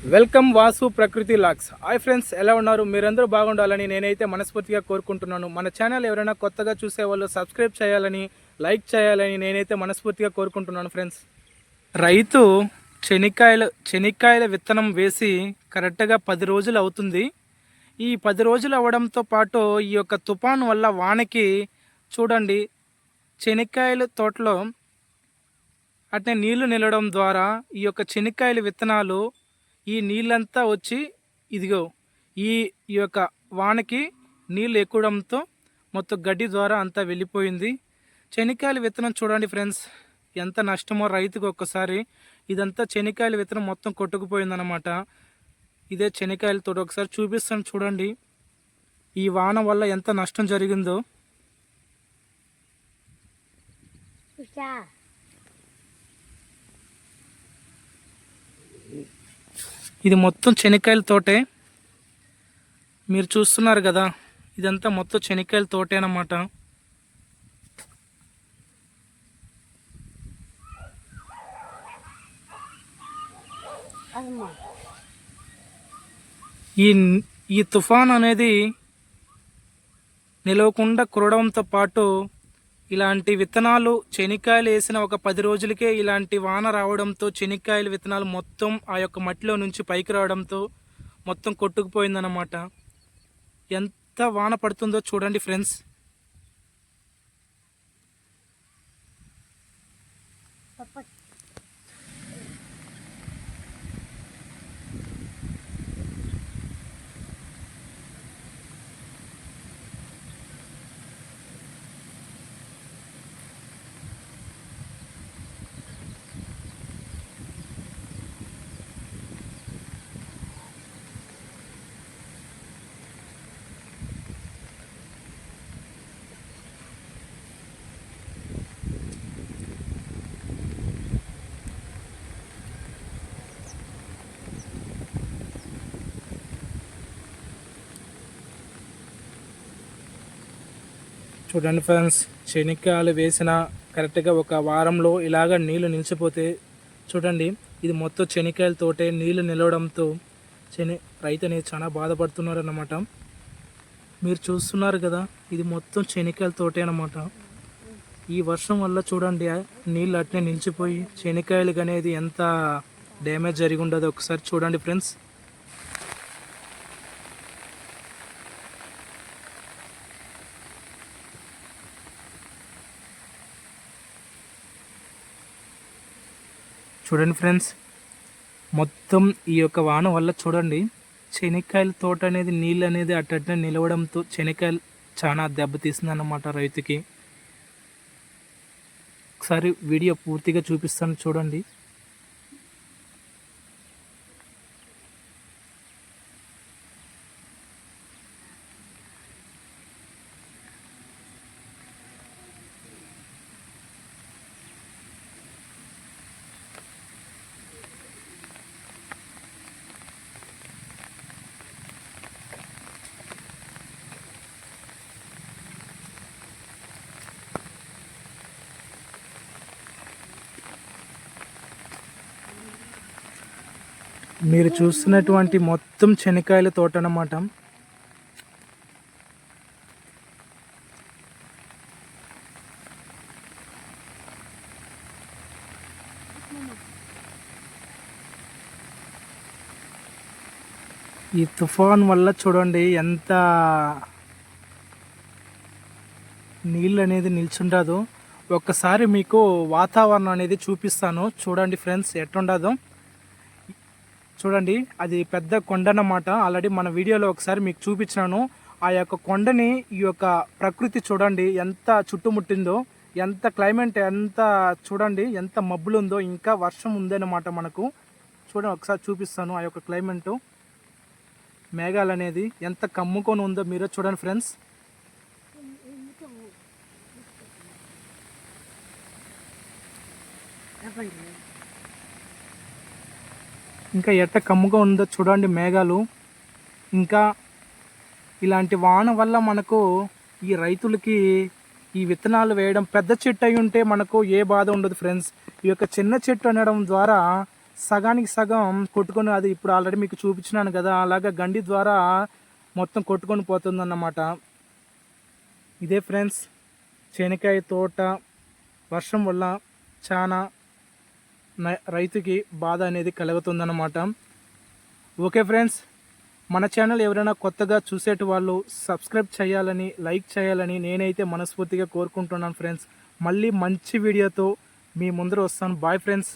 Welcome Vasu ప్రకృతి lakhs. Hi friends, ఎలా ఉన్నారు? మీరందరూ బాగుండాలని నేనైతే మనస్ఫూర్తిగా కోరుకుంటున్నాను. మన ఛానల్ ఎవరైనా కొత్తగా చూసేవాళ్ళు సబ్స్క్రైబ్ చేయాలని, లైక్ చేయాలని నేనైతే మనస్ఫూర్తిగా కోరుకుంటున్నాను ఫ్రెండ్స్. రైతు చెనిక్కాయల విత్తనం వేసి కరెక్ట్గా 10 రోజులు అవుతుంది. ఈ 10 రోజులు అవ్వడంతో పాటు ఈ యొక్క తుఫాను వల్ల వానకి చూడండి చెనిక్కాయల తోటలో అట్నే నీళ్లు నిలవడం ద్వారా ఈ యొక్క చెనిక్కాయల విత్తనాలు ఈ నీళ్ళంతా వచ్చి ఇదిగో ఈ ఈ యొక్క వానకి నీళ్ళు ఎక్కువడంతో మొత్తం గడ్డి ద్వారా అంతా వెళ్ళిపోయింది. చెనిక్కాయల విత్తనం చూడండి ఫ్రెండ్స్, ఎంత నష్టమో రైతుకు. ఒక్కసారి ఇదంతా చెనిక్కాయల విత్తనం మొత్తం కొట్టుకుపోయిందనమాట. ఇదే చెనిక్కాయల తోట ఒకసారి చూపిస్తాను చూడండి, ఈ వాన వల్ల ఎంత నష్టం జరిగిందో. ఇది మొత్తం చెనిక్కాయల తోటే, మీరు చూస్తున్నారు కదా, ఇదంతా మొత్తం చెనిక్కాయల తోటే అన్నమాట. ఈ ఈ తుఫాన్ అనేది నిలవకుండా కురవడంతో పాటు ఇలాంటి విత్తనాలు చెనిక్కాయలు వేసిన ఒక 10 రోజులకే ఇలాంటి వాన రావడంతో చెనిక్కాయల విత్తనాలు మొత్తం ఆ యొక్క మట్టిలో నుంచి పైకి రావడంతో మొత్తం కొట్టుకుపోయిందన్నమాట. ఎంత వాన పడుతుందో చూడండి ఫ్రెండ్స్. చూడండి ఫ్రెండ్స్, చెనిక్కాయలు వేసిన కరెక్ట్గా ఒక వారంలో ఇలాగ నీళ్లు నిలిచిపోతే చూడండి, ఇది మొత్తం చెనిక్కాయల తోటే నీళ్లు నిలవడంతో రైతు అనేది చాలా బాధపడుతున్నారు అన్నమాట. మీరు చూస్తున్నారు కదా, ఇది మొత్తం చెనిక్కాయల తోటే అన్నమాట. ఈ వర్షం వల్ల చూడండి నీళ్ళు అట్నే నిలిచిపోయి చెనిక్కాయలకు అనేది ఎంత డ్యామేజ్ జరిగి ఉండదో ఒకసారి చూడండి ఫ్రెండ్స్. చూడండి ఫ్రెండ్స్, మొత్తం ఈ యొక్క వాన వల్ల చూడండి చెనిక్కాయల తోట అనేది నీళ్ళు అనేది అట్టనే నిలవడంతో చెనిక్కాయలు చాలా దెబ్బతీస్తుంది అన్నమాట రైతుకి. ఒకసారి వీడియో పూర్తిగా చూపిస్తాను చూడండి. మీరు చూస్తున్నటువంటి మొత్తం చెనిక్కాయల తోట అన్నమాట. ఈ తుఫాన్ వల్ల చూడండి ఎంత నీళ్ళు అనేది నిల్చుండదు. ఒక్కసారి మీకు వాతావరణం అనేది చూపిస్తాను చూడండి ఫ్రెండ్స్, ఎట్లుండదో చూడండి. అది పెద్ద కొండ అన్నమాట. ఆల్రెడీ మన వీడియోలో ఒకసారి మీకు చూపించినాను. ఆ యొక్క కొండని ఈ యొక్క ప్రకృతి చూడండి ఎంత చుట్టుముట్టిందో, ఎంత క్లైమేట్ ఎంత చూడండి, ఎంత మబ్బులు ఉందో, ఇంకా వర్షం ఉందన్నమాట మనకు. చూడండి ఒకసారి చూపిస్తాను ఆ యొక్క క్లైమేటు, మేఘాలు అనేది ఎంత కమ్ముకొని ఉందో మీరే చూడండి ఫ్రెండ్స్. ఇంకా ఎట్ట కమ్ముగా ఉందో చూడండి మేఘాలు. ఇంకా ఇలాంటి వాన వల్ల మనకు ఈ రైతులకి ఈ విత్తనాలు వేయడం, పెద్ద చెట్టు అయి ఉంటే మనకు ఏ బాధ ఉండదు ఫ్రెండ్స్. ఈ యొక్క చిన్న చెట్టు అనడం ద్వారా సగానికి సగం కొట్టుకొని, అది ఇప్పుడు ఆల్రెడీ మీకు చూపించినాను కదా, అలాగా గండి ద్వారా మొత్తం కొట్టుకొని పోతుందన్నమాట. ఇదే ఫ్రెండ్స్ శనక్కాయ తోట వర్షం వల్ల చాలా రైతుకి బాధ అనేది కలుగుతుందన్నమాట. ఓకే ఫ్రెండ్స్, మన ఛానల్ ఎవరైనా కొత్తగా చూసేటి వాళ్ళు సబ్స్క్రైబ్ చేయాలని, లైక్ చేయాలని నేనైతే మనస్ఫూర్తిగా కోరుకుంటున్నాను ఫ్రెండ్స్. మళ్ళీ మంచి వీడియోతో మీ ముందర వస్తాను. Bye friends.